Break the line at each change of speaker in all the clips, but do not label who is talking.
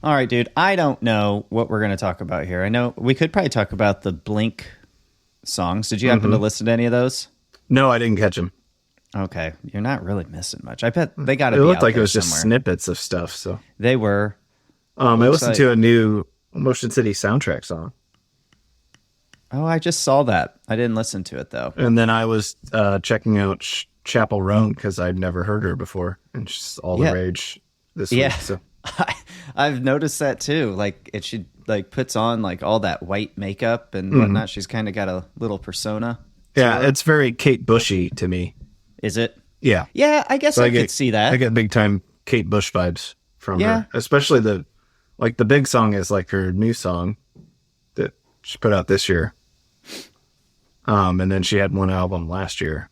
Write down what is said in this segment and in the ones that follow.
All right, dude. I don't know what we're going to talk about here. I know we could probably talk about the Blink songs. Did you happen to listen to any of those?
No, I didn't catch them.
Okay. You're not really missing much. I bet they got to
It
be
looked
out
like it
there
was just
somewhere.
snippets of stuff. So
They were.
I listened to a new Motion City soundtrack song.
Oh, I just saw that. I didn't listen to it, though.
And then I was checking out Chapel Roan because I'd never heard her before. And she's all the rage this week. So.
I've noticed that, too. Like, she puts on, like, all that white makeup and whatnot. She's kind of got a little persona.
Yeah, it's very Kate Bushy to me.
Is it?
Yeah.
Yeah, I guess I could see that.
I get big-time Kate Bush vibes from her. Especially the big song is, like, her new song that she put out this year. And then she had one album last year.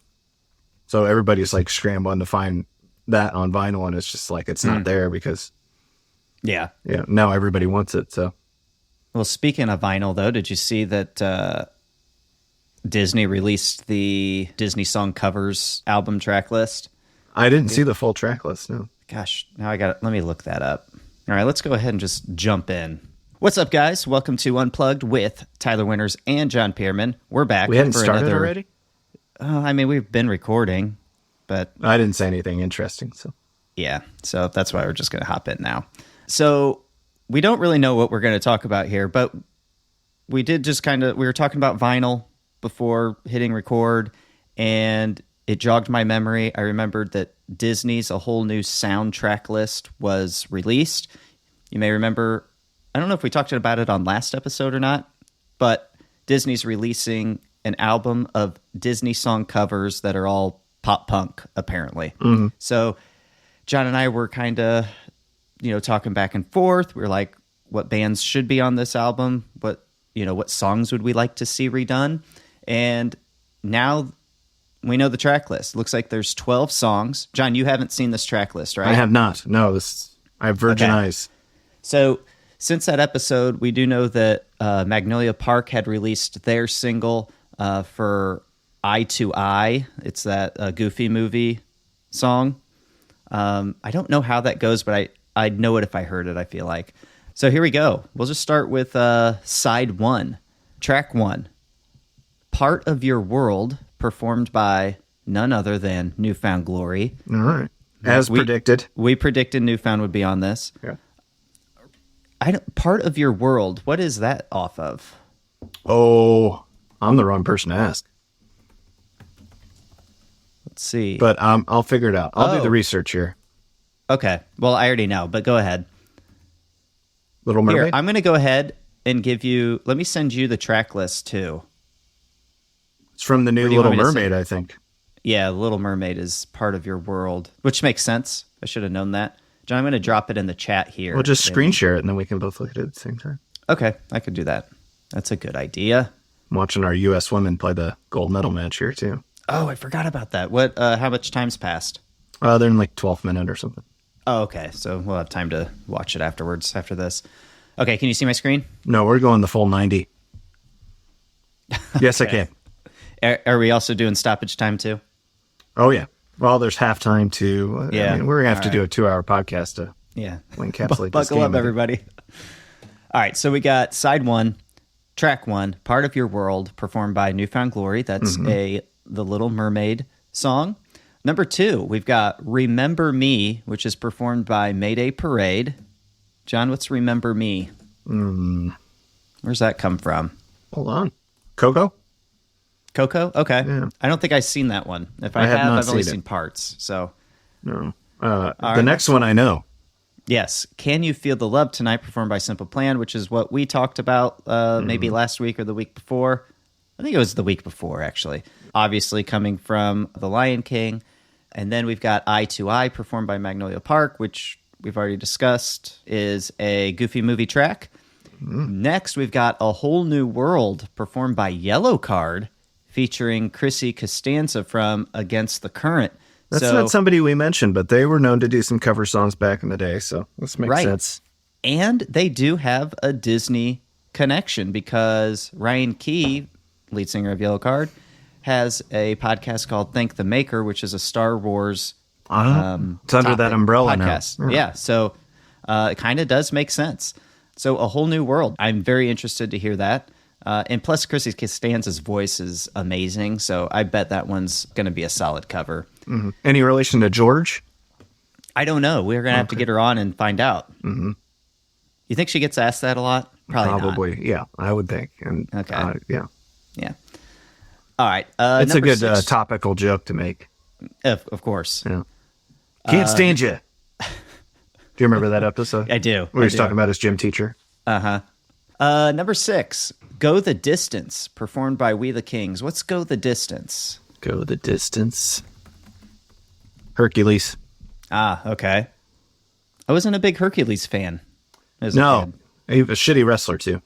So everybody's like scrambling to find that on vinyl, and it's just like it's not there because now everybody wants it. So,
well, speaking of vinyl, though, did you see that Disney released the Disney song covers album track list?
I didn't see the full track list. No.
Gosh, now let me look that up. All right, let's go ahead and just jump in. What's up, guys? Welcome to Unplugged with Tyler Winters and John Pearman. We're back.
We hadn't started already?
I mean, we've been recording, but
I didn't say anything interesting. So
yeah, so that's why we're just going to hop in now. So we don't really know what we're going to talk about here, but we did just we were talking about vinyl before hitting record, and it jogged my memory. I remembered that Disney's A Whole New Soundtrack List was released. You may remember, I don't know if we talked about it on last episode or not, but Disney's releasing an album of Disney song covers that are all pop punk, apparently. Mm-hmm. So John and I were kind of, talking back and forth. We were like, what bands should be on this album? What songs would we like to see redone? And now we know the track list. Looks like there's 12 songs. John, you haven't seen this track list, right?
I have not. No, I have virgin eyes.
So since that episode, we do know that Magnolia Park had released their single for Eye to Eye. It's that Goofy movie song. I don't know how that goes, but I'd know it if I heard it, I feel like. So here we go. We'll just start with side one. Track one. Part of Your World, performed by none other than Newfound Glory.
All right. As predicted.
We predicted Newfound would be on this.
Yeah.
Part of Your World, what is that off of?
Oh, I'm the wrong person to ask.
Let's see.
But I'll figure it out. I'll do the research here.
Okay. Well, I already know, but go ahead.
Little Mermaid?
Here, I'm going to go ahead and let me send you the track list too.
It's from the new Little Mermaid, I think.
Yeah, Little Mermaid is Part of Your World, which makes sense. I should have known that. John, I'm going to drop it in the chat here.
We'll just screen share it, and then we can both look at it at the same time.
Okay, I could do that. That's a good idea.
I'm watching our U.S. women play the gold medal match here, too.
Oh, I forgot about that. What? How much time's passed?
They're in like 12th minute or something.
Oh, okay. So we'll have time to watch it afterwards, after this. Okay, can you see my screen?
No, we're going the full 90. Yes,
okay.
I can.
Are we also doing stoppage time, too?
Oh, yeah. Well, there's halftime, too.
Yeah.
I mean, we're going to have to do a 2-hour podcast to encapsulate this game.
Buckle up, everybody. All right, so we got side one, track one, Part of Your World, performed by Newfound Glory. That's the Little Mermaid song. Number two, we've got Remember Me, which is performed by Mayday Parade. John, what's Remember Me? Where's that come from?
Hold on. Coco?
Okay.
Yeah.
I don't think I've seen that one. If I have, I've only seen parts. So,
no. The next one I know.
Yes. Can You Feel the Love Tonight, performed by Simple Plan, which is what we talked about maybe last week or the week before. I think it was the week before, actually. Obviously coming from The Lion King. And then we've got Eye to Eye, performed by Magnolia Park, which we've already discussed is a Goofy movie track. Next, we've got A Whole New World, performed by Yellow Card, featuring Chrissy Costanza from Against the Current.
That's not somebody we mentioned, but they were known to do some cover songs back in the day, so this makes sense.
And they do have a Disney connection because Ryan Key, lead singer of Yellow Card, has a podcast called Thank the Maker, which is a Star Wars
it's under that umbrella
podcast.
now.
Yeah, so it kind of does make sense. So A Whole New World. I'm very interested to hear that. And plus, Chrissy Costanza's voice is amazing, so I bet that one's going to be a solid cover.
Mm-hmm. Any relation to George?
I don't know. We're going to have to get her on and find out.
Mm-hmm.
You think she gets asked that a lot?
Probably
not.
Yeah, I would think. And
okay.
Yeah.
All right.
It's a good topical joke to make.
Of course.
Yeah. Can't stand you. Do you remember that episode?
I do.
Where he's talking about his gym teacher.
Number 6, Go the Distance, performed by We the Kings. What's Go the Distance?
Go the Distance. Hercules.
Okay. I wasn't a big Hercules fan.
No, he was a shitty wrestler too.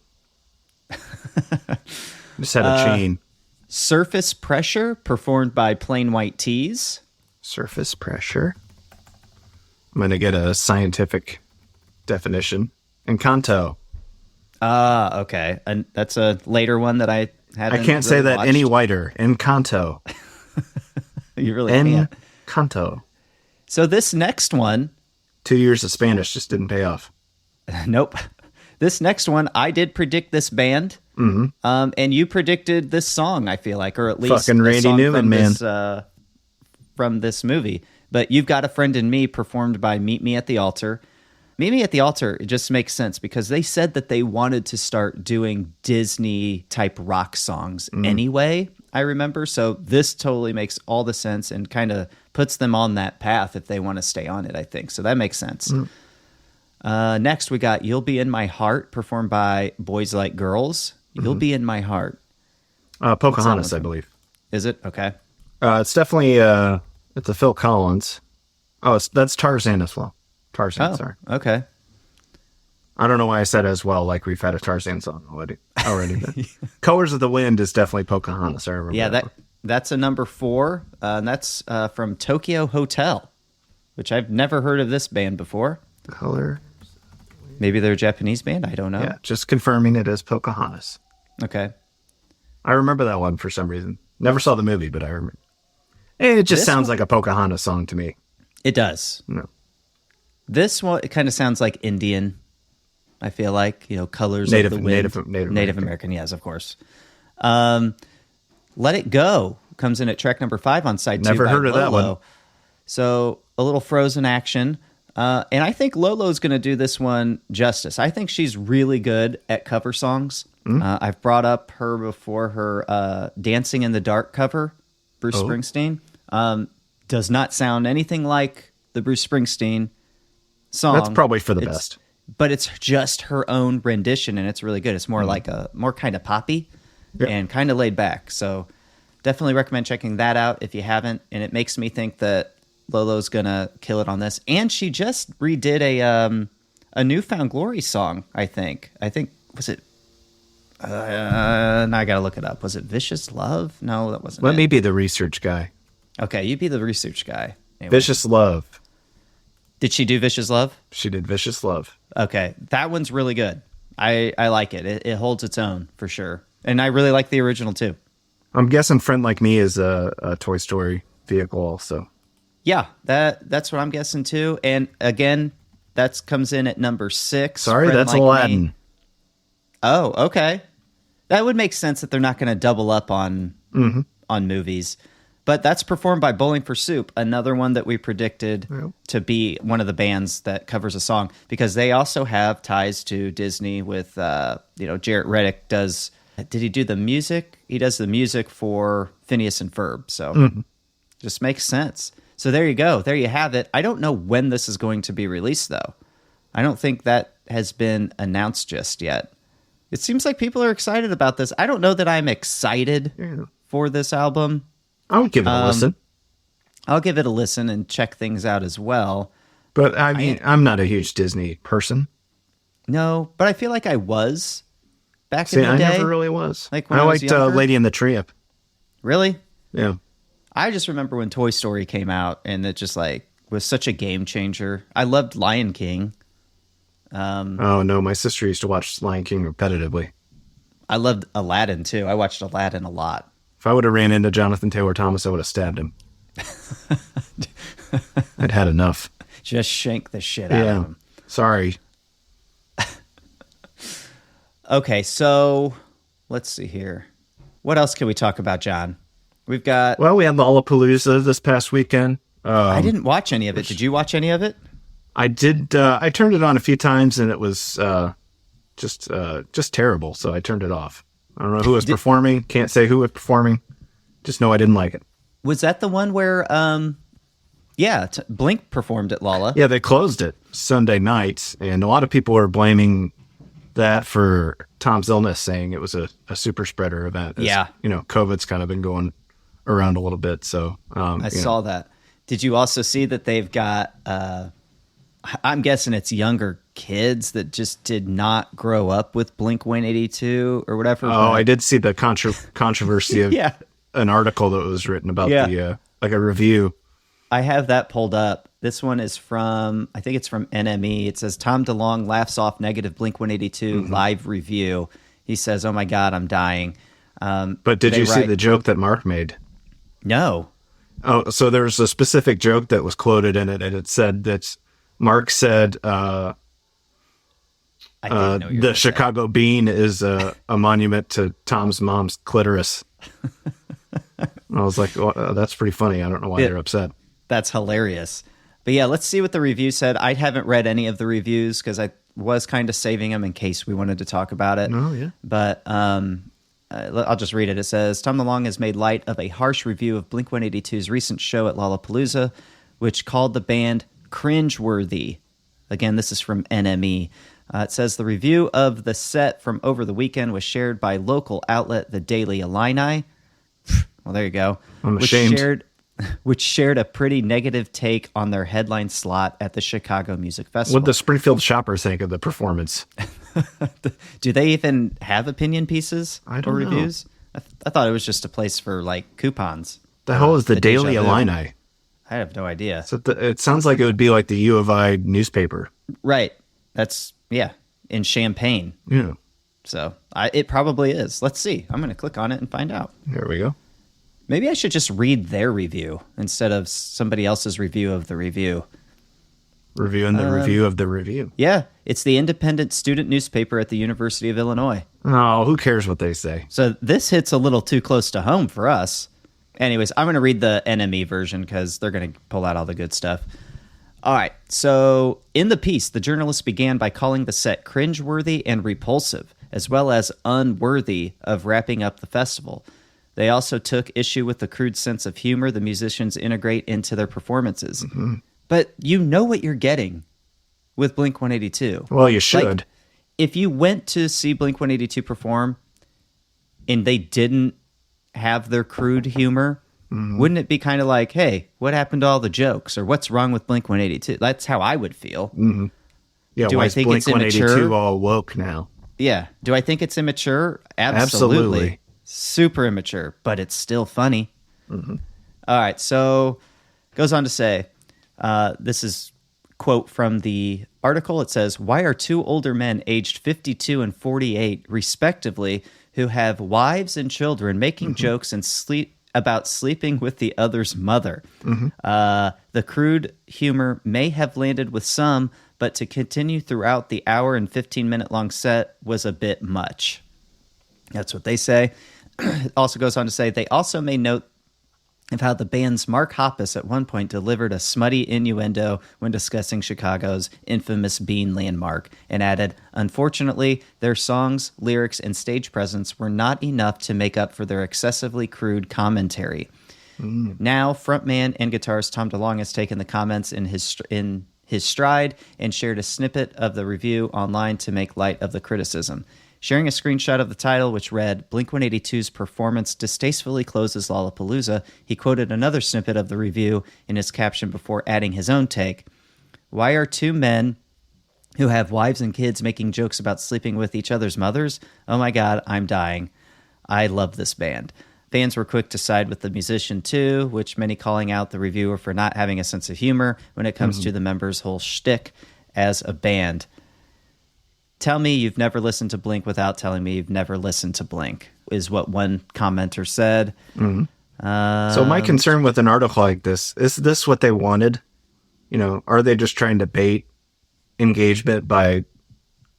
Just had a chain.
Surface Pressure, performed by Plain White Tees.
Surface pressure. I'm going to get a scientific definition. Encanto.
Okay. And that's a later one that I hadn't
I can't say that
watched.
any whiter. Encanto.
You really can't.
Encanto.
So this next one...
2 years of Spanish just didn't pay off.
Nope. This next one, I did predict this band.
Mm-hmm.
And you predicted this song, I feel like, or at least
fucking Randy Newman, man.
From this movie. But You've Got a Friend in Me, performed by Meet Me at the Altar. Meet Me at the Altar, it just makes sense because they said that they wanted to start doing Disney-type rock songs anyway, I remember. So this totally makes all the sense and kind of puts them on that path if they want to stay on it, I think. So that makes sense. Next, we got You'll Be in My Heart, performed by Boys Like Girls. You'll Be in My Heart.
Pocahontas, I believe.
Is it? Okay.
It's definitely it's a Phil Collins. Oh, that's Tarzan as well. Tarzan, sorry.
Okay.
I don't know why I said as well, like we've had a Tarzan song already. But Colors of the Wind is definitely Pocahontas. I remember.
Yeah, that's a number 4. And that's from Tokyo Hotel, which I've never heard of this band before.
Color.
Maybe they're a Japanese band. I don't know.
Yeah, just confirming it as Pocahontas.
Okay.
I remember that one for some reason. Never saw the movie, but I remember. It just sounds like a Pocahontas song to me.
It does.
No.
This one, it kind of sounds like Indian. I feel like, Colors of the Wind. Native American, yes, of course. Let It Go comes in at track number 5 on side 2.
Never heard of that one.
So a little Frozen action. And I think Lolo's going to do this one justice. I think she's really good at cover songs. I've brought up her before, her Dancing in the Dark cover, Bruce Springsteen. Does not sound anything like the Bruce Springsteen song.
That's probably for the best.
But it's just her own rendition, and it's really good. It's more like more kind of poppy and kind of laid back. So definitely recommend checking that out if you haven't. And it makes me think that Lolo's gonna kill it on this. And she just redid a Newfound Glory song. I think was it? Now I gotta look it up. Was it Vicious Love? No, that wasn't.
Let me be the research guy.
Okay, you be the research guy. Anyway.
Vicious Love.
Did she do Vicious Love?
She did Vicious Love.
Okay, that one's really good. I like it. It holds its own for sure, and I really like the original too.
I'm guessing Friend Like Me is a Toy Story vehicle also.
Yeah, that's what I'm guessing too. And again, that comes in at number 6.
Sorry,
Friend
that's
Like
Aladdin.
Me. Oh, okay. That would make sense that they're not going to double up on movies. But that's performed by Bowling for Soup, another one that we predicted to be one of the bands that covers a song, because they also have ties to Disney with, Jarrett Reddick does. Did he do the music? He does the music for Phineas and Ferb. So just makes sense. So there you go. There you have it. I don't know when this is going to be released, though. I don't think that has been announced just yet. It seems like people are excited about this. I don't know that I'm excited for this album.
I would give it a listen.
I'll give it a listen and check things out as well.
But I mean, I'm not a huge Disney person.
No, but I feel like I was back in the day.
I never really was.
Like when
I
I was
liked
younger.
Lady and the Tramp.
Really?
Yeah.
I just remember when Toy Story came out, and it just was such a game changer. I loved Lion King.
Oh no, my sister used to watch Lion King repetitively.
I loved Aladdin too. I watched Aladdin a lot.
If I would have ran into Jonathan Taylor Thomas, I would have stabbed him. I'd had enough.
Just shank the shit out of him.
Sorry.
Okay, so let's see here. What else can we talk about, John? We've got...
Well, we had Lollapalooza this past weekend.
I didn't watch any of it. Did you watch any of it?
I did. I turned it on a few times, and it was just terrible. So I turned it off. I don't know who was performing. Can't say who was performing. Just know I didn't like it.
Was that the one where, Blink performed at Lolla?
Yeah, they closed it Sunday night, and a lot of people are blaming that for Tom's illness, saying it was a super spreader event.
Yeah.
COVID's kind of been going around a little bit. So
I saw that. Did you also see that they've got, I'm guessing it's younger kids that just did not grow up with blink-182 or whatever?
Oh, I did see the controversy of an article that was written about the like a review.
I have that pulled up. This one is from, I think it's from NME. It says, Tom DeLonge laughs off negative Blink-182 live review. He says, oh my God, I'm dying.
But did you see the joke that Mark made?
No.
Oh, so there's a specific joke that was quoted in it, and it said that Mark said, the Chicago Bean is a monument to Tom's mom's clitoris. I was like, well, that's pretty funny. I don't know why they're upset.
That's hilarious. But yeah, let's see what the review said. I haven't read any of the reviews because I was kind of saving them in case we wanted to talk about it.
Oh, yeah.
But I'll just read it. It says, Tom DeLonge has made light of a harsh review of Blink-182's recent show at Lollapalooza, which called the band cringeworthy. Again, this is from NME. It says the review of the set from over the weekend was shared by local outlet The Daily Illini. Well, there you go.
I'm ashamed.
Which shared a pretty negative take on their headline slot at the Chicago Music Festival.
What did the Springfield shoppers think of the performance?
Do they even have opinion pieces
or
reviews? I thought it was just a place for like coupons.
The hell is the Daily Illini?
I have no idea.
So it sounds like it would be like the U of I newspaper.
Right. That's, in Champaign.
Yeah.
So it probably is. Let's see. I'm going to click on it and find out.
There we go.
Maybe I should just read their review instead of somebody else's review of the review.
Reviewing the review of the review.
Yeah. It's the independent student newspaper at the University of Illinois.
Oh, who cares what they say?
So this hits a little too close to home for us. Anyways, I'm going to read the NME version because they're going to pull out all the good stuff. All right. So in the piece, the journalist began by calling the set cringeworthy and repulsive, as well as unworthy of wrapping up the festival. They also took issue with the crude sense of humor the musicians integrate into their performances. Mm-hmm. But you know what you're getting with Blink-182.
Well, you should.
Like, if you went to see Blink-182 perform and they didn't have their crude humor, wouldn't it be kind of like, hey, what happened to all the jokes? Or what's wrong with Blink-182? That's how I would feel.
Mm-hmm. Yeah,
do
why
I think
is Blink-182
it's immature?
all woke now?
Yeah. Do I think it's immature? Absolutely. Super immature, but it's still funny. Mm-hmm. All right, so goes on to say, this is quote from the article. It says, why are two older men aged 52 and 48, respectively, who have wives and children making jokes and about sleeping with the other's mother? The crude humor may have landed with some, but to continue throughout the hour and 15-minute long set was a bit much. That's what they say. It also goes on to say, they also made note of how the band's Mark Hoppus at one point delivered a smutty innuendo when discussing Chicago's infamous Bean landmark, and added, unfortunately, their songs, lyrics, and stage presence were not enough to make up for their excessively crude commentary. Now, frontman and guitarist Tom DeLonge has taken the comments in his stride and shared a snippet of the review online to make light of the criticism. Sharing a screenshot of the title, which read, Blink-182's performance distastefully closes Lollapalooza, he quoted another snippet of the review in his caption before adding his own take. Why are two men who have wives and kids making jokes about sleeping with each other's mothers? Oh my God, I'm dying. I love this band. Fans were quick to side with the musician too, which many calling out the reviewer for not having a sense of humor when it comes to the members' whole shtick as a band. Tell me you've never listened to Blink without telling me you've never listened to Blink, is what one commenter said.
So my concern with an article like this, is this what they wanted? Are they just trying to bait engagement by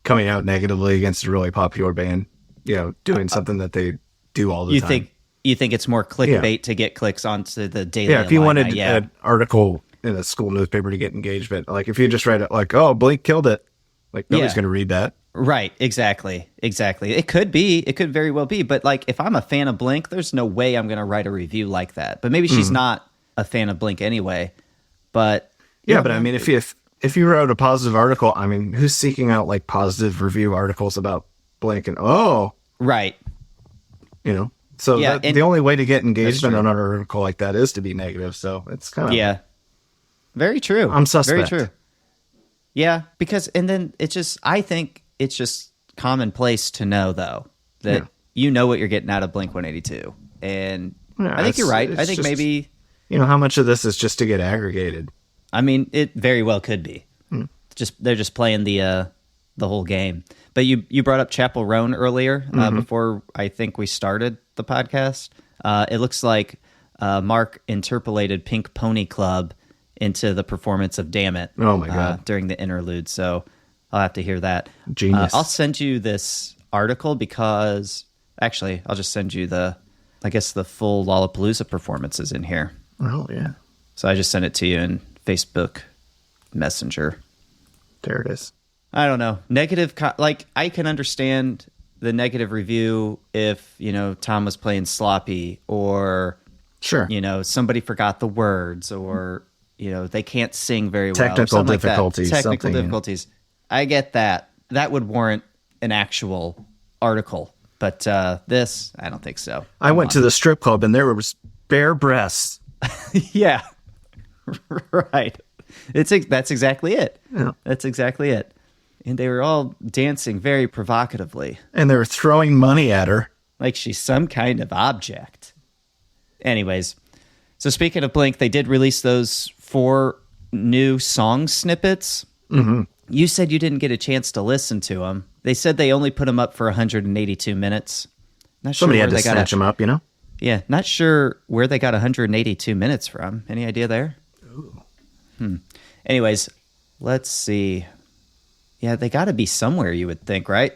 coming out negatively against a really popular band, doing something that they do all the time.
You think it's more clickbait to get clicks onto the Daily?
Yeah, if you wanted an article in a school newspaper to get engagement, like if you just write it like, "Oh, Blink killed it," like nobody's going to read that.
Right, exactly. It could very well be, but like if I'm a fan of Blink, there's no way I'm going to write a review like that. But maybe she's not a fan of Blink anyway. But
but I mean, if you wrote a positive article, I mean, who's seeking out like positive review articles about Blink? And
right,
so the only way to get engagement on an article like that is to be negative. So it's kind of
very true.
I'm suspect.
Very true. Yeah, because I think it's just commonplace to know though that you know what you're getting out of Blink-182, and I think you're right. I think maybe
how much of this is just to get aggregated.
I mean, it very well could be. They're just playing the whole game. But you brought up Chapel Roan earlier before I think we started the podcast. It looks like Mark interpolated Pink Pony Club into the performance of "Damn It."
Oh my god!
During the interlude, so I'll have to hear that.
Genius.
I'll send you this article because actually I'll just send you the full Lollapalooza performances in here.
Oh yeah.
So I just sent it to you in Facebook Messenger.
There it is.
I don't know. Negative, I can understand the negative review if, Tom was playing sloppy or,
sure,
somebody forgot the words or, they can't sing very well.
Technical difficulties.
Technical difficulties. I get that. That would warrant an actual article. But this, I don't think so.
I went to the strip club and there was bare breasts.
Yeah. Right. That's exactly it.
Yeah.
That's exactly it. And they were all dancing very provocatively.
And they were throwing money at her.
Like she's some kind of object. Anyways, so speaking of Blink, they did release those 4 new song snippets.
Mm-hmm.
You said you didn't get a chance to listen to them. They said they only put them up for 182 minutes.
Somebody had to snatch them up,
Yeah, not sure where they got 182 minutes from. Any idea there?
Ooh.
Anyways, let's see. Yeah, they got to be somewhere, you would think, right?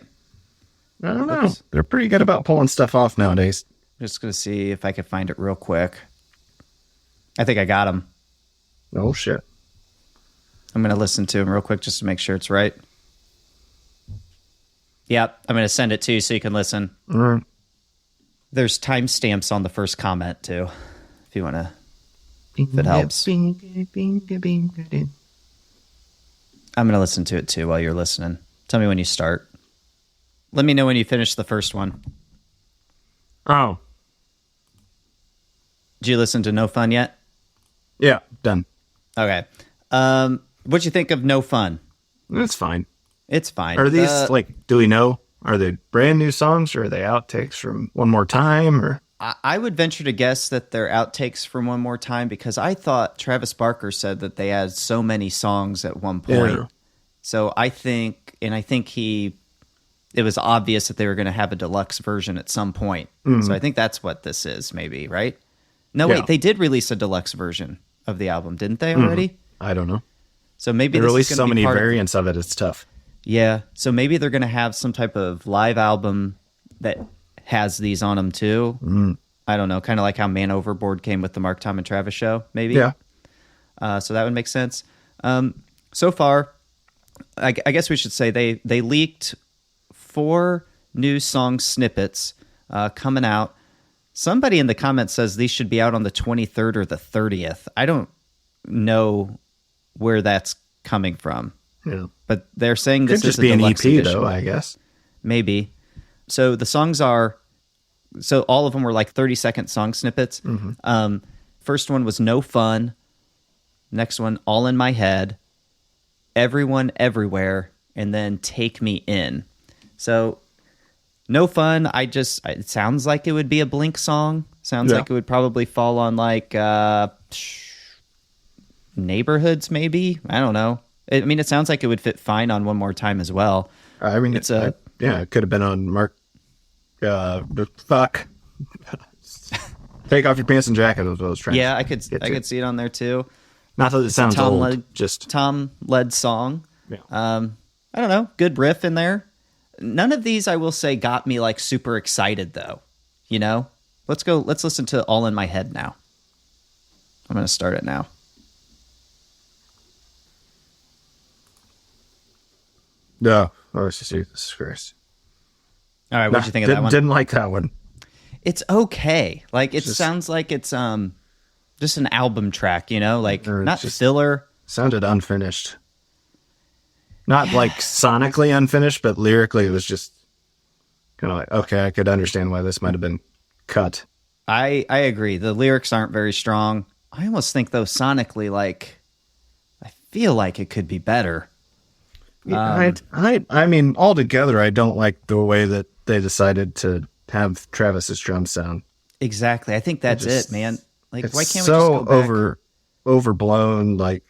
I don't know. They're pretty good about pulling stuff off nowadays.
Just going to see if I can find it real quick. I think I got them.
Oh, shit.
I'm going to listen to them real quick just to make sure it's right. Yep, I'm going to send it to you so you can listen.
Mm.
There's timestamps on the first comment, too, if you want to, if it helps. I'm going to listen to it, too, while you're listening. Tell me when you start. Let me know when you finish the first one.
Oh.
Did you listen to No Fun yet?
Yeah, done.
Okay. What'd you think of No Fun?
It's fine.
It's fine.
Are these, do we know? Are they brand new songs or are they outtakes from One More Time? Or
I would venture to guess that they're outtakes from One More Time because I thought Travis Barker said that they had so many songs at one point. Yeah. So I think it was obvious that they were going to have a deluxe version at some point. Mm-hmm. So I think that's what this is, maybe, right? No, wait, they did release a deluxe version of the album, didn't they already?
Mm-hmm. I don't know.
So maybe
they released so many variants of it, it's tough.
Yeah, so maybe they're going to have some type of live album that has these on them too.
Mm.
I don't know, kind of like how Man Overboard came with the Mark, Tom, and Travis show, maybe?
Yeah.
So that would make sense. So far, I guess we should say they leaked 4 new song snippets coming out. Somebody in the comments says these should be out on the 23rd or the 30th. I don't know where that's coming from.
Yeah.
But they're saying this
could
is
just be an EP,
edition.
though, I guess.
Maybe. So the songs are... So all of them were like 30-second song snippets.
Mm-hmm.
First one was No Fun. Next one, All in My Head. Everyone, Everywhere. And then Take Me In. So... No Fun, it sounds like it would be a Blink song. Sounds like it would probably fall on like Neighborhoods, maybe? I don't know. It sounds like it would fit fine on One More Time as well.
I mean, it could have been on Mark. Fuck. Take Off Your Pants and Jacket was what I was trying.
Yeah, I could see it on there too.
Not that it sounds old.
Tom led song. I don't know, good riff in there. None of these, I will say, got me like super excited though. You know, let's listen to All in My Head now. I'm going to start it now.
No, oh, it's just Jesus Christ.
All right, what'd you think of that one?
Didn't like that one.
It's okay. Like it sounds like it's just an album track, you know, like not filler.
Sounded unfinished. Not like sonically unfinished, but lyrically it was just kind of like, okay, I could understand why this might have been cut.
I agree. The lyrics aren't very strong. I almost think though sonically, like I feel like it could be better.
I mean, altogether, I don't like the way that they decided to have Travis's drum sound.
Exactly. I think that's it, man. Like, why can't we just
so
go back?
overblown, like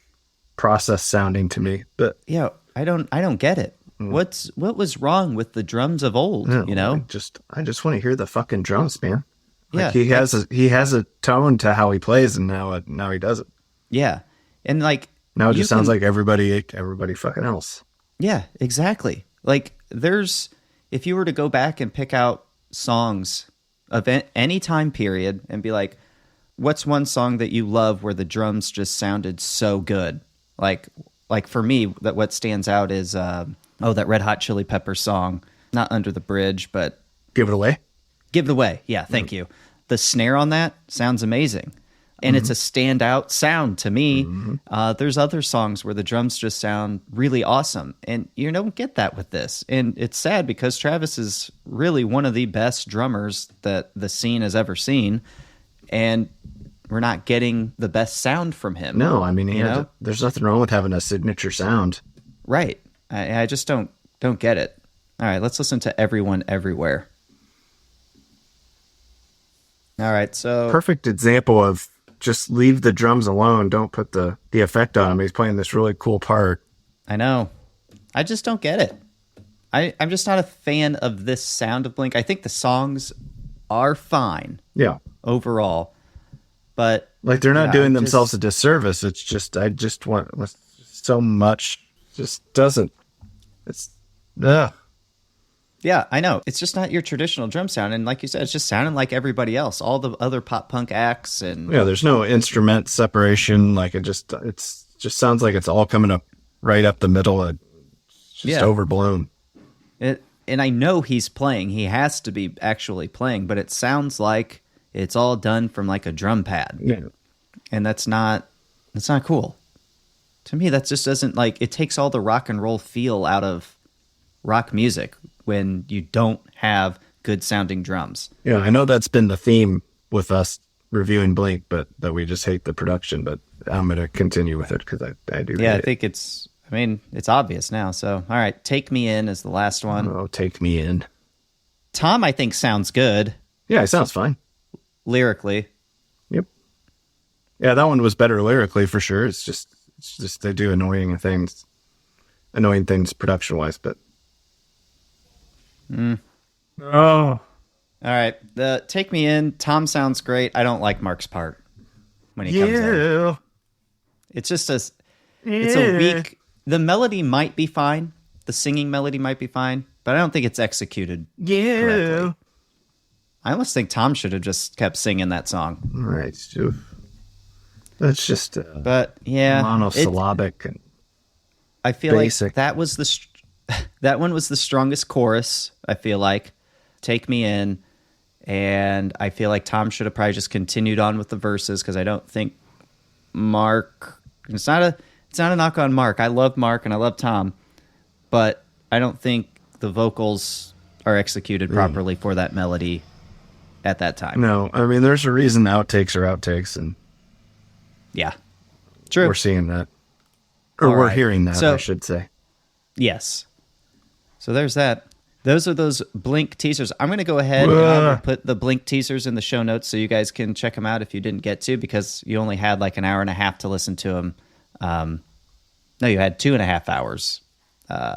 process sounding to me? But
yeah, I don't get it. What was wrong with the drums of old?
No,
you know,
I just want to hear the fucking drums, man. Like
yeah,
he has a tone to how he plays, and now he doesn't.
Yeah, and like
now it just sounds like everybody fucking else.
Yeah, exactly. Like if you were to go back and pick out songs of any time period and be like, what's one song that you love where the drums just sounded so good? Like for me, that what stands out is that Red Hot Chili Peppers song, not Under the Bridge, but
Give It Away.
Give It Away. Yeah, thank you. The snare on that sounds amazing. And it's a standout sound to me. There's other songs where the drums just sound really awesome. And you don't get that with this. And it's sad because Travis is really one of the best drummers that the scene has ever seen. And we're not getting the best sound from him.
No, I mean, there's nothing wrong with having a signature sound.
Right. I just don't get it. All right, let's listen to Everyone Everywhere. All right, so...
Perfect example of just leave the drums alone. Don't put the effect on him. He's playing this really cool part.
I know. I just don't get it. I'm just not a fan of this sound of Blink. I think the songs are fine.
Yeah.
Overall. But...
Like, they're not doing themselves a disservice. It's just, I just want so much. Just doesn't. It's... Ugh.
Yeah, I know. It's just not your traditional drum sound. And like you said, it's just sounding like everybody else. All the other pop punk acts and...
Yeah, there's no instrument separation. Like, it just sounds like it's all coming up right up the middle. It's just overblown.
And I know he's playing. He has to be actually playing. But it sounds like it's all done from like a drum pad.
Yeah.
And that's not cool. To me, that just doesn't like... It takes all the rock and roll feel out of rock music when you don't have good sounding drums.
Yeah, I know that's been the theme with us reviewing Blink, but that we just hate the production, but I'm going to continue with it because I do.
Yeah, I think it's obvious now. So, all right, Take Me In is the last one.
Oh, Take Me In.
Tom, I think, sounds good.
Yeah, it sounds fine.
Lyrically.
Yep. Yeah, that one was better lyrically for sure. It's just they do annoying things production-wise, but...
Oh. All right. The Take Me In, Tom sounds great. I don't like Mark's part when he comes in. It's just it's a weak... The melody might be fine. The singing melody might be fine, but I don't think it's executed correctly. I almost think Tom should have just kept singing that song.
Right. That's just
but yeah,
monosyllabic and
I feel
basic.
Like that was that one was the strongest chorus, I feel like. Take Me In. And I feel like Tom should have probably just continued on with the verses because I don't think Mark... It's not a knock on Mark. I love Mark and I love Tom. But I don't think the vocals are executed properly for that melody at that time.
No, I mean, there's a reason outtakes are outtakes. And
yeah, true.
We're seeing that. Or we're hearing that, I should say. Yes.
So there's that. Those are those Blink teasers. I'm going to go ahead and I'm gonna put the Blink teasers in the show notes so you guys can check them out if you didn't get to, because you only had like an hour and a half to listen to them. No, you had 2.5 hours.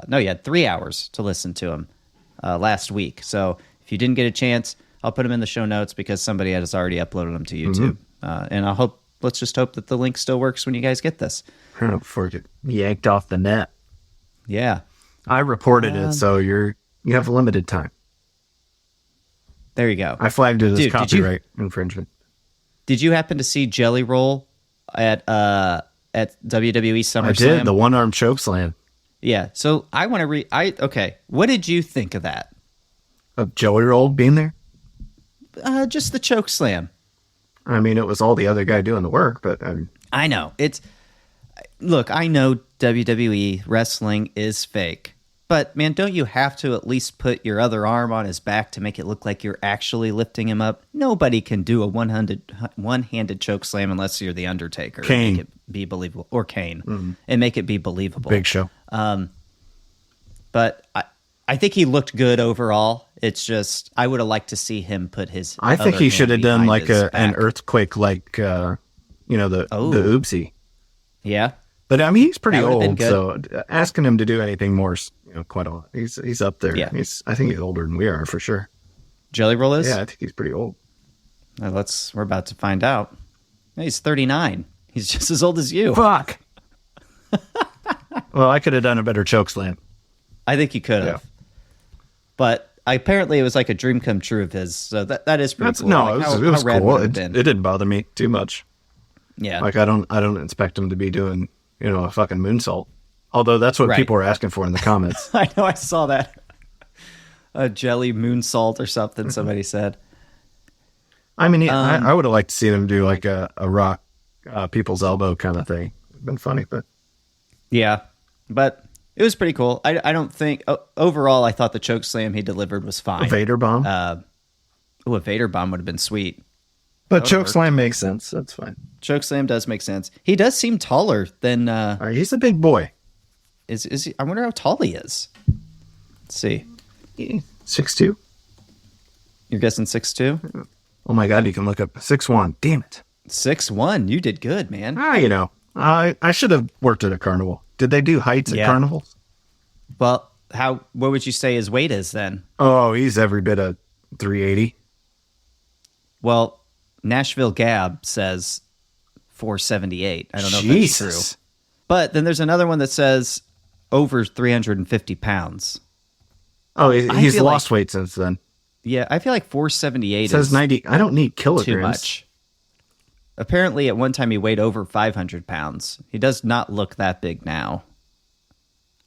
No, you had 3 hours to listen to them last week. So if you didn't get a chance, I'll put them in the show notes because somebody has already uploaded them to YouTube. And let's just hope that the link still works when you guys get this.
Before it get yanked off the net.
Yeah.
I reported it, so you have limited time.
There you go.
I flagged it as copyright infringement.
Did you happen to see Jelly Roll at WWE SummerSlam?
I did, the one-arm chokeslam.
Yeah. So I want to okay. What did you think of that?
Of Jelly Roll being there?
Just the chokeslam.
I mean, it was all the other guy doing the work, but
I know. Look, I know WWE wrestling is fake. But, man, don't you have to at least put your other arm on his back to make it look like you're actually lifting him up? Nobody can do a one-handed chokeslam unless you're The Undertaker.
Kane.
And make it be believable. Or Kane. And make it be believable.
Big Show.
But I think he looked good overall. It's just, I would have liked to see him put his
I think he should have done like an earthquake, like, the oopsie.
Yeah.
But, I mean, he's pretty old, so asking him to do anything more is quite a lot. He's up there. Yeah. I think he's older than we are, for sure.
Jelly Roll is?
Yeah, I think he's pretty old.
We're about to find out. He's 39. He's just as old as you.
Fuck! Well, I could have done a better chokeslam.
I think you could have. Yeah. But apparently it was like a dream come true of his, so that is pretty cool.
No, like it was cool. It didn't bother me too much.
Yeah.
Like, I don't expect him to be doing a fucking moonsault. Although that's what people are asking for in the comments.
I know, I saw that. A jelly moonsault or something, somebody said.
I mean, I would have liked to see them do like a rock people's elbow kind of thing. It'd been funny, but...
Yeah, but it was pretty cool. I don't think... overall, I thought the chokeslam he delivered was fine.
A Vader bomb?
A Vader bomb would have been sweet.
But chokeslam makes sense. That's fine.
Chokeslam does make sense. He does seem taller than...
he's a big boy.
Is he? I wonder how tall he is. Let's see.
6'2".
You're guessing 6'2"?
Oh my God, you can look up 6'1". Damn it.
6'1". You did good, man.
I should have worked at a carnival. Did they do heights at carnivals?
Well, what would you say his weight is then?
Oh, he's every bit of 380.
Well, Nashville Gab says 478. I don't know if that's true. But then there's another one that says over 350 pounds.
Oh, he's lost weight since then.
Yeah, I feel like 478
says 90. I don't need kilograms.
Too much. Apparently, at one time, he weighed over 500 pounds. He does not look that big now.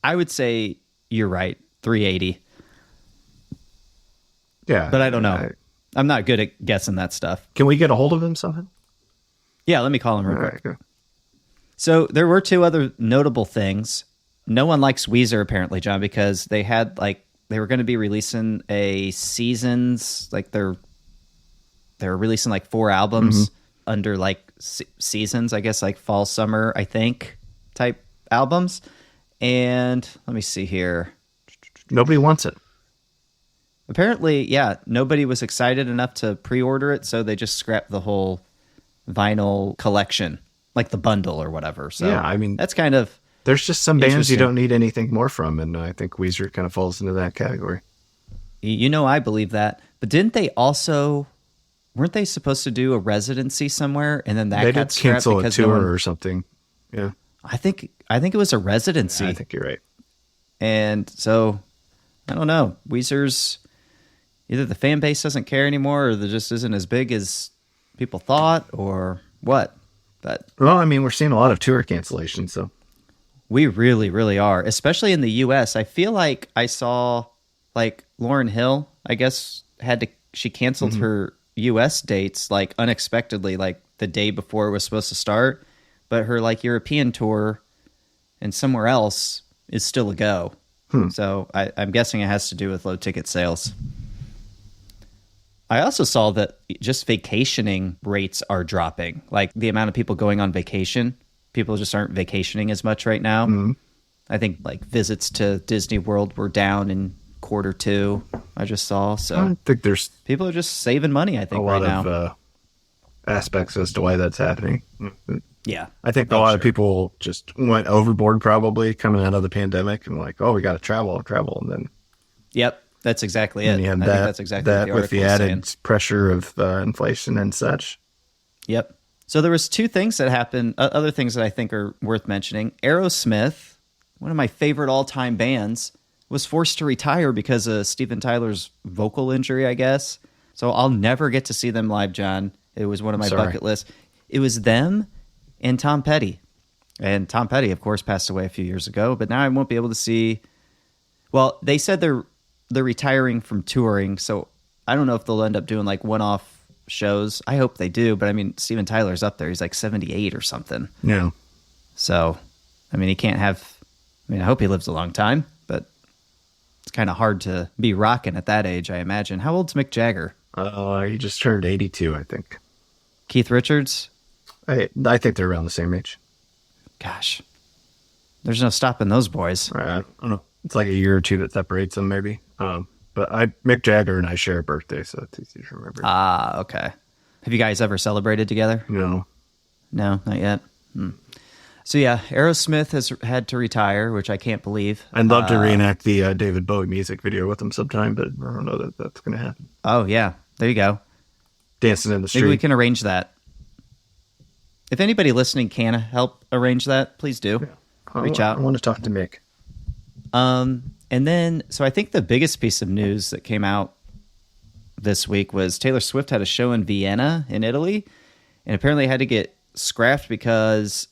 I would say you're right, 380.
Yeah.
But I don't know. I'm not good at guessing that stuff.
Can we get a hold of him somehow?
Yeah, let me call him real quick.
Right,
So there were two other notable things. No one likes Weezer, apparently, John, because they were going to be releasing a seasons, like they're releasing like 4 albums under like seasons, I guess, like fall, summer, I think, type albums. And let me see here.
Nobody wants it.
Apparently, yeah, nobody was excited enough to pre-order it, so they just scrapped the whole vinyl collection, like the bundle or whatever. So
yeah, I mean,
that's kind of...
There's just some bands you don't need anything more from, and I think Weezer kind of falls into that category.
I believe that. But weren't they supposed to do a residency somewhere, and then that got scrapped
cancel a tour or something? Yeah,
I think it was a residency.
Yeah, I think you're right.
And so, I don't know. Weezer's either the fan base doesn't care anymore, or there just isn't as big as people thought, or what. But
well, I mean, we're seeing a lot of tour cancellations, so.
We really, really are, especially in the U.S. I feel like I saw, like, Lauryn Hill, I guess, she canceled her U.S. dates, like, unexpectedly, like, the day before it was supposed to start. But her, like, European tour and somewhere else is still a go. So I'm guessing it has to do with low ticket sales. I also saw that just vacationing rates are dropping. Like, the amount of people going on vacation. People just aren't vacationing as much right now. I think like visits to Disney World were down in Q2. I just saw. So
I think there's
people are just saving money. I think
a lot
right
of
now.
Aspects as to why that's happening.
Yeah,
I think a lot of people just went overboard probably coming out of the pandemic and like, oh, we got to travel, and then.
Yep, that's exactly it.
And you have
I think that's exactly what the
with the
article
added
saying.
pressure of inflation and such.
Yep. So there was 2 things that happened, other things that I think are worth mentioning. Aerosmith one of my favorite all-time bands, was forced to retire because of Steven Tyler's vocal injury, I guess. So I'll never get to see them live, John. It was one of my bucket lists. It was them and Tom Petty. And Tom Petty, of course, passed away a few years ago, but now I won't be able to see... Well, they said they're retiring from touring, so I don't know if they'll end up doing like one-off shows. I hope they do, but I mean, Steven Tyler's up there. He's like 78 or something.
Yeah.
So, I mean, he can't have... I mean, I hope he lives a long time, but it's kind of hard to be rocking at that age, I imagine. How old's Mick Jagger?
He just turned 82, I think.
Keith Richards?
I think they're around the same age.
Gosh. There's no stopping those boys.
I don't know. It's like a year or two that separates them, maybe. But Mick Jagger and I share a birthday, so it's easy to remember.
Ah, okay. Have you guys ever celebrated together?
No.
No, not yet. So yeah, Aerosmith has had to retire, which I can't believe.
I'd love to reenact the David Bowie music video with them sometime, but I don't know that that's going to happen.
Oh yeah, there you go.
Dancing in the street.
Maybe we can arrange that. If anybody listening can help arrange that, please do.
Yeah.
Reach out.
I want to talk to Mick.
And then, so I think the biggest piece of news that came out this week was Taylor Swift had a show in Vienna, in Italy, and apparently had to get scrapped because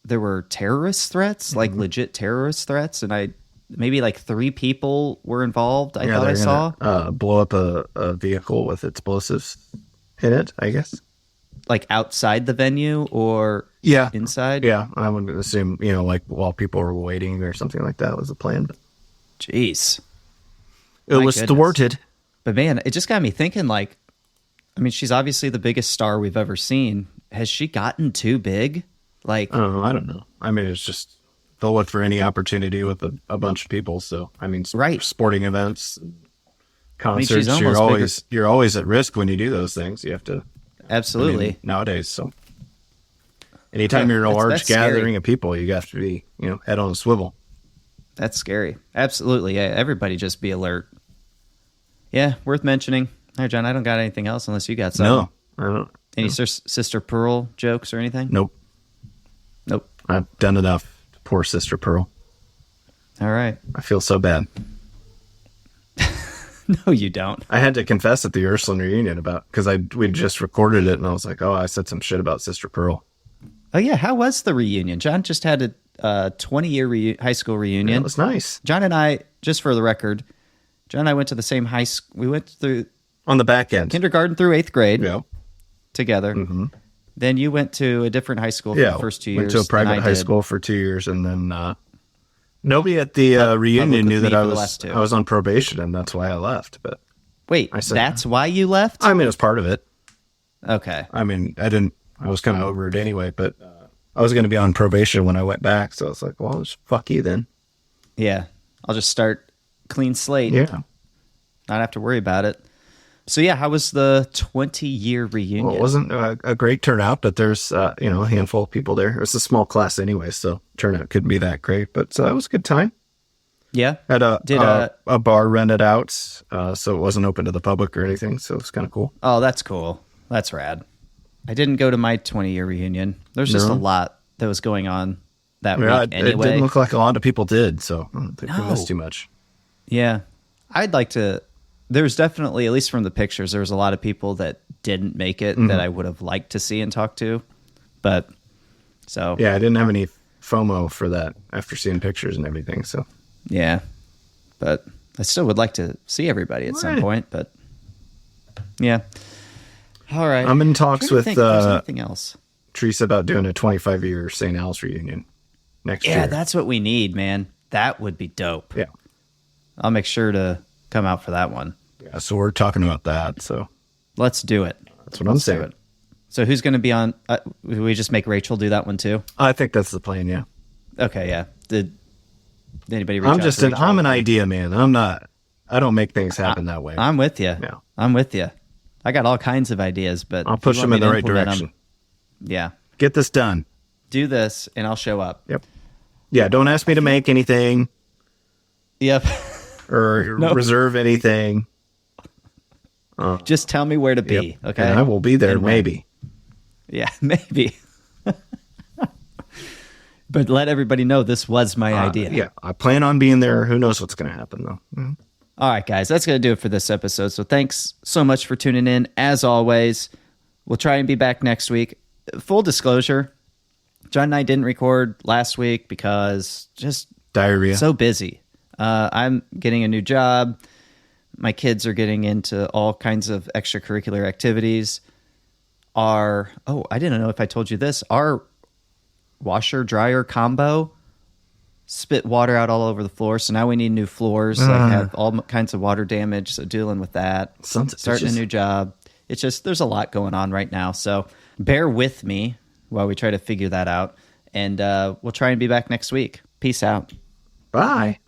there were terrorist threats, like legit terrorist threats, and maybe like 3 people were involved. I thought I saw
blow up a vehicle with explosives in it, I guess.
Like outside the venue or inside?
Yeah, I would assume, like while people were waiting or something like that was the plan.
Jeez.
It was thwarted.
But man, it just got me thinking, like, I mean, she's obviously the biggest star we've ever seen. Has she gotten too big? Like,
oh, I don't know. I mean, it's just, they'll look for any opportunity with a bunch of people. So, I mean, sporting events, concerts, you're always at risk when you do those things. You have to.
Absolutely.
Nowadays, so anytime you're in a large gathering of people, you have to be, head on a swivel.
That's scary. Absolutely. Yeah. Everybody just be alert. Yeah. Worth mentioning. All right, John, I don't got anything else unless you got something.
No, I don't.
Any Sister Pearl jokes or anything?
Nope.
Nope.
I've done enough. Poor Sister Pearl.
All right.
I feel so bad.
No, you don't.
I had to confess at the Ursuline reunion because we just recorded it, and I was like, oh, I said some shit about Sister Pearl.
Oh, yeah. How was the reunion? John just had a 20-year high school reunion.
Yeah, it was nice.
John and I, just for the record, John and I went to the same high school. We went through...
On the back end.
Kindergarten through 8th grade.
Yeah.
Together. Mm-hmm. Then you went to a different high school for the first 2 years.
Went to a private high school for 2 years, and then nobody at the reunion knew that I was on probation, and that's why I left. But
wait, that's why you left?
I mean, it was part of it.
Okay.
I mean, I was kind of over it anyway, but I was going to be on probation when I went back, so I was like, well, just fuck you then. Yeah.
I'll just start clean slate.
Yeah.
Not have to worry about it. So yeah, how was the 20-year reunion?
Well, it wasn't a great turnout, but there's a handful of people there. It was a small class anyway, so turnout couldn't be that great. But it was a good time.
Yeah,
had a bar rented out, so it wasn't open to the public or anything. So it was kind of cool.
Oh, that's cool. That's rad. I didn't go to my 20-year reunion. There's just a lot that was going on that week anyway.
It didn't look like a lot of people did, so I don't think we missed too much.
Yeah, I'd like to. There's definitely, at least from the pictures, there was a lot of people that didn't make it that I would have liked to see and talk to. But so
yeah, I didn't have any FOMO for that after seeing pictures and everything. So
yeah, but I still would like to see everybody at some point. But yeah, all right.
I'm in talks with
anything else.
Teresa about doing a 25-year St. Al's reunion next year.
Yeah, that's what we need, man. That would be dope.
Yeah,
I'll make sure to come out for that one.
Yeah, so we're talking about that. So
let's do it.
That's what I'm saying.
So who's going to be on? We just make Rachel do that one too?
I think that's the plan. Yeah.
Okay. Yeah. Did anybody reach out?
I'm an idea man. I don't make things happen that way.
I'm with you.
Yeah.
I'm with you. I got all kinds of ideas, but
I'll push them in the right direction.
Yeah.
Get this done.
Do this and I'll show up.
Yep. Yeah. Don't ask me to make anything.
Yep.
Or reserve anything.
Just tell me where to be.
Yep.
Okay.
And I will be there maybe.
Yeah, maybe. But let everybody know this was my idea.
Yeah, I plan on being there. Who knows what's going to happen, though. Mm-hmm.
All right, guys, that's going to do it for this episode. So thanks so much for tuning in. As always, we'll try and be back next week. Full disclosure, John and I didn't record last week because just
diarrhea.
So busy. I'm getting a new job. My kids are getting into all kinds of extracurricular activities. I didn't know if I told you this. Our washer dryer combo spit water out all over the floor, so now we need new floors. Like have all kinds of water damage, so dealing with that. Starting a new job. It's just there's a lot going on right now, so bear with me while we try to figure that out. And we'll try and be back next week. Peace out.
Bye.